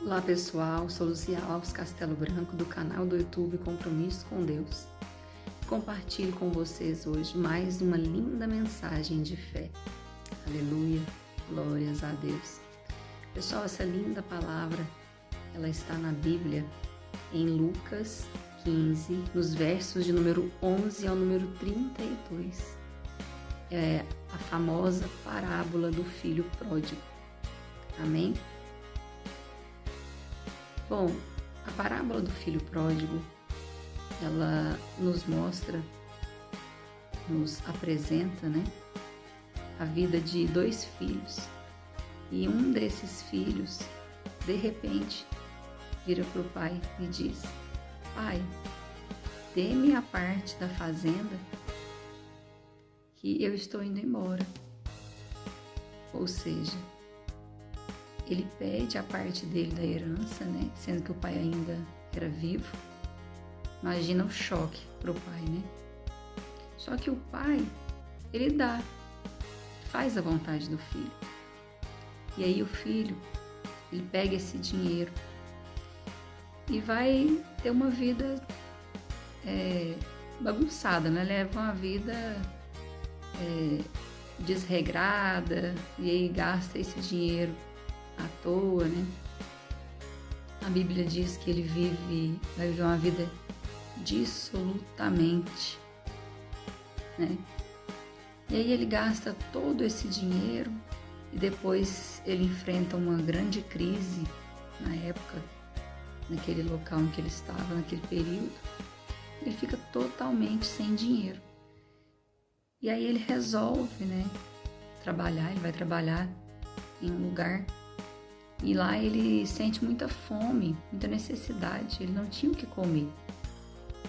Olá pessoal, sou Luzia Alves Castelo Branco do canal do YouTube Compromisso com Deus. Compartilho com vocês hoje mais uma linda mensagem de fé. Aleluia, glórias a Deus. Pessoal, essa linda palavra, ela está na Bíblia em Lucas 15, nos versos de número 11 ao número 32. É a famosa parábola do filho pródigo. Amém? Bom, a parábola do filho pródigo, ela nos mostra, nos apresenta, a vida de dois filhos. E um desses filhos, de repente, vira para o pai e diz: Pai, dê-me a parte da fazenda que eu estou indo embora. Ou seja, ele pede a parte dele da herança, sendo que o pai ainda era vivo. Imagina o choque para o pai, Só que o pai, ele faz a vontade do filho. E aí o filho, ele pega esse dinheiro e vai ter uma vida bagunçada, leva uma vida desregrada e aí gasta esse dinheiro à toa, A Bíblia diz que ele vai viver uma vida dissolutamente, E aí ele gasta todo esse dinheiro e depois ele enfrenta uma grande crise na época, naquele local em que ele estava, naquele período. Ele fica totalmente sem dinheiro. E aí ele resolve, trabalhar, ele vai trabalhar em um lugar. E lá ele sente muita fome, muita necessidade, ele não tinha o que comer.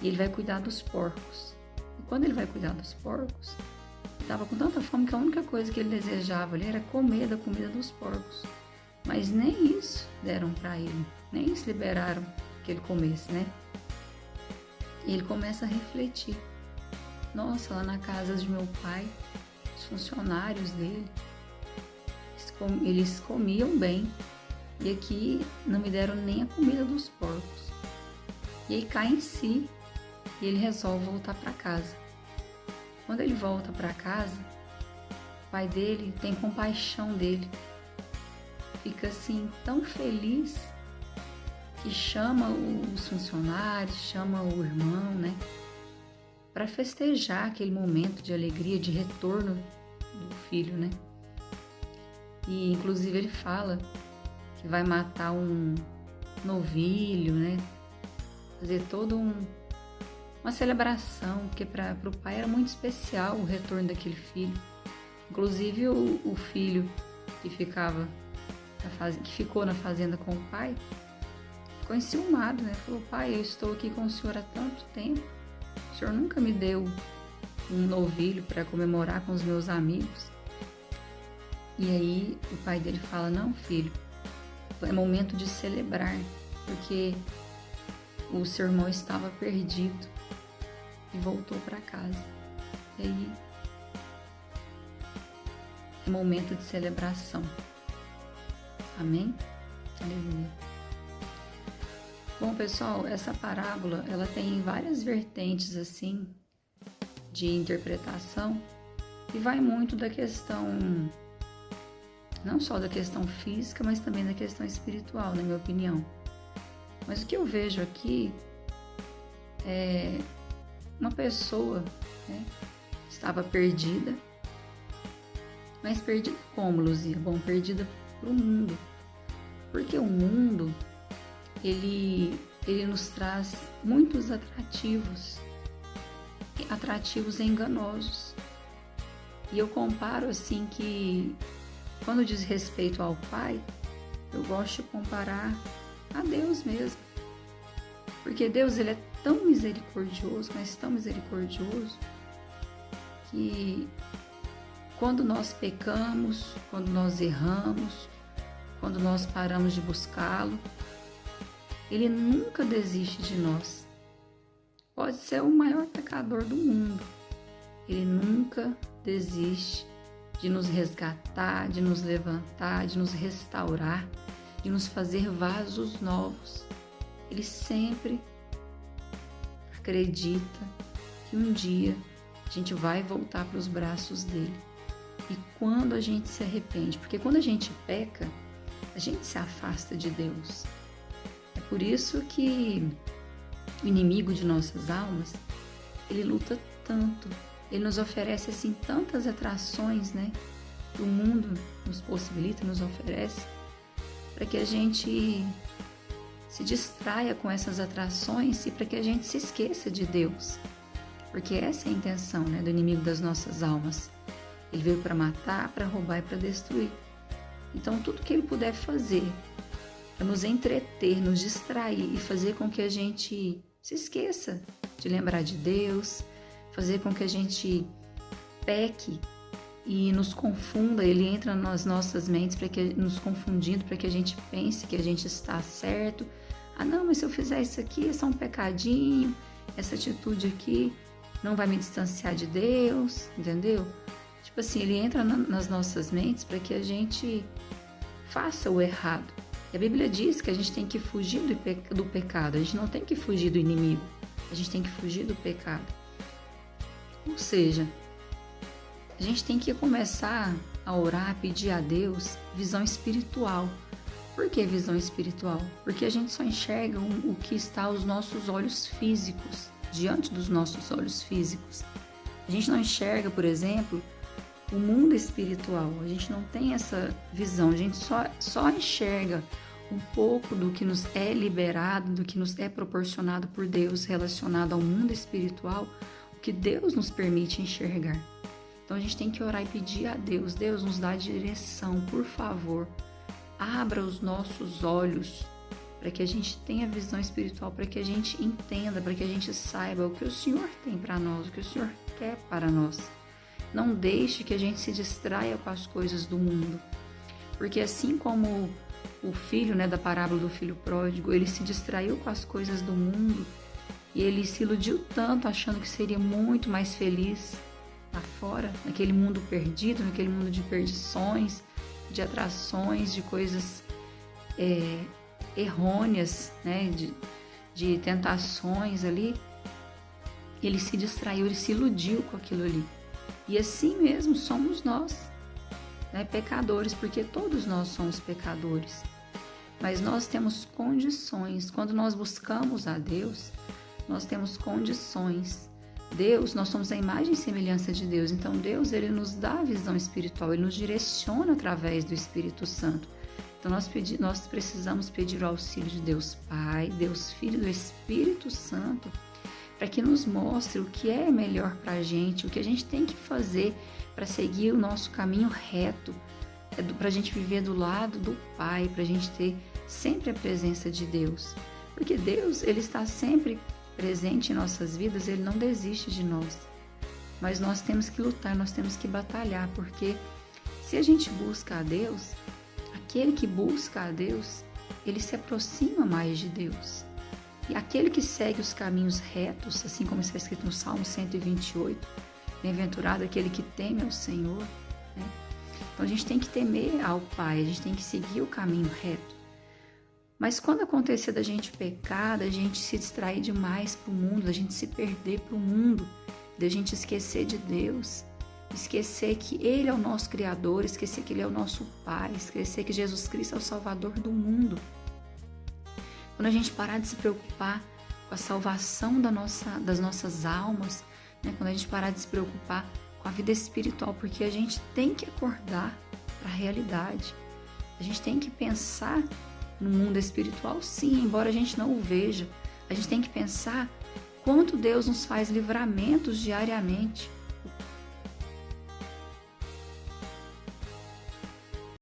E ele vai cuidar dos porcos. E quando ele vai cuidar dos porcos, ele estava com tanta fome que a única coisa que ele desejava ali era comer da comida dos porcos. Mas nem isso deram para ele, nem isso liberaram que ele comesse, E ele começa a refletir. Nossa, lá na casa de meu pai, os funcionários dele, eles comiam bem. E aqui não me deram nem a comida dos porcos. E aí cai em si e ele resolve voltar para casa. Quando ele volta para casa, o pai dele tem compaixão dele. Fica assim tão feliz que chama os funcionários, chama o irmão, para festejar aquele momento de alegria, de retorno do filho, E inclusive ele fala que vai matar um novilho, fazer toda uma celebração, porque para o pai era muito especial o retorno daquele filho. Inclusive o filho que ficou na fazenda com o pai, ficou enciumado, Falou: pai, eu estou aqui com o senhor há tanto tempo, o senhor nunca me deu um novilho para comemorar com os meus amigos. E aí o pai dele fala: não, filho, é momento de celebrar, porque o seu irmão estava perdido e voltou para casa. E aí é momento de celebração. Amém? Aleluia. Bom, pessoal, essa parábola, ela tem várias vertentes assim de interpretação e vai muito da questão, não só da questão física, mas também da questão espiritual, na minha opinião. Mas o que eu vejo aqui é uma pessoa, estava perdida. Mas perdida como, Luzia? Bom, perdida para o mundo. Porque o mundo, ele nos traz muitos atrativos enganosos. E eu comparo assim que, quando diz respeito ao Pai, eu gosto de comparar a Deus mesmo. Porque Deus, ele é tão misericordioso, mas tão misericordioso, que quando nós pecamos, quando nós erramos, quando nós paramos de buscá-lo, ele nunca desiste de nós. Pode ser o maior pecador do mundo, ele nunca desiste de nos resgatar, de nos levantar, de nos restaurar, de nos fazer vasos novos. Ele sempre acredita que um dia a gente vai voltar para os braços dele. E quando a gente se arrepende, porque quando a gente peca, a gente se afasta de Deus. É por isso que o inimigo de nossas almas, ele luta tanto, ele nos oferece assim tantas atrações, né? Que o mundo nos possibilita, nos oferece, para que a gente se distraia com essas atrações e para que a gente se esqueça de Deus. Porque essa é a intenção, né, do inimigo das nossas almas. Ele veio para matar, para roubar e para destruir. Então, tudo que ele puder fazer para nos entreter, nos distrair e fazer com que a gente se esqueça de lembrar de Deus, fazer com que a gente peque e nos confunda, ele entra nas nossas mentes nos confundindo para que a gente pense que a gente está certo. Ah, não, mas se eu fizer isso aqui é só um pecadinho, essa atitude aqui não vai me distanciar de Deus, entendeu? Tipo assim, ele entra nas nossas mentes para que a gente faça o errado. E a Bíblia diz que a gente tem que fugir do pecado, a gente não tem que fugir do inimigo, a gente tem que fugir do pecado. Ou seja, a gente tem que começar a orar, a pedir a Deus visão espiritual. Por que visão espiritual? Porque a gente só enxerga o que está aos nossos olhos físicos, diante dos nossos olhos físicos. A gente não enxerga, por exemplo, o mundo espiritual. A gente não tem essa visão, a gente só enxerga um pouco do que nos é liberado, do que nos é proporcionado por Deus relacionado ao mundo espiritual, o que Deus nos permite enxergar. Então a gente tem que orar e pedir a Deus, Deus nos dá direção, por favor, abra os nossos olhos para que a gente tenha visão espiritual, para que a gente entenda, para que a gente saiba o que o Senhor tem para nós, o que o Senhor quer para nós. Não deixe que a gente se distraia com as coisas do mundo, porque assim como o filho, né, da parábola do filho pródigo, ele se distraiu com as coisas do mundo e ele se iludiu tanto achando que seria muito mais feliz lá fora, naquele mundo perdido, naquele mundo de perdições, de atrações, de coisas errôneas, né, de tentações ali. Ele se distraiu, ele se iludiu com aquilo ali. E assim mesmo somos nós, né, pecadores, porque todos nós somos pecadores. Mas nós temos condições, quando nós buscamos a Deus, nós temos condições. Deus, nós somos a imagem e semelhança de Deus, então Deus, ele nos dá a visão espiritual, ele nos direciona através do Espírito Santo. Então nós precisamos pedir o auxílio de Deus Pai, Deus Filho e do Espírito Santo, para que nos mostre o que é melhor para a gente, o que a gente tem que fazer para seguir o nosso caminho reto, para a gente viver do lado do Pai, para a gente ter sempre a presença de Deus. Porque Deus, ele está sempre presente em nossas vidas, ele não desiste de nós. Mas nós temos que lutar, nós temos que batalhar, porque se a gente busca a Deus, aquele que busca a Deus, ele se aproxima mais de Deus. E aquele que segue os caminhos retos, assim como está escrito no Salmo 128, bem-aventurado aquele que teme ao Senhor, né? Então a gente tem que temer ao Pai, a gente tem que seguir o caminho reto. Mas quando acontecer da gente pecar, da gente se distrair demais para o mundo, da gente se perder para o mundo, da gente esquecer de Deus, esquecer que Ele é o nosso Criador, esquecer que Ele é o nosso Pai, esquecer que Jesus Cristo é o Salvador do mundo. Quando a gente parar de se preocupar com a salvação das nossas almas, né? Quando a gente parar de se preocupar com a vida espiritual, porque a gente tem que acordar para a realidade, a gente tem que pensar no mundo espiritual, sim, embora a gente não o veja. A gente tem que pensar quanto Deus nos faz livramentos diariamente.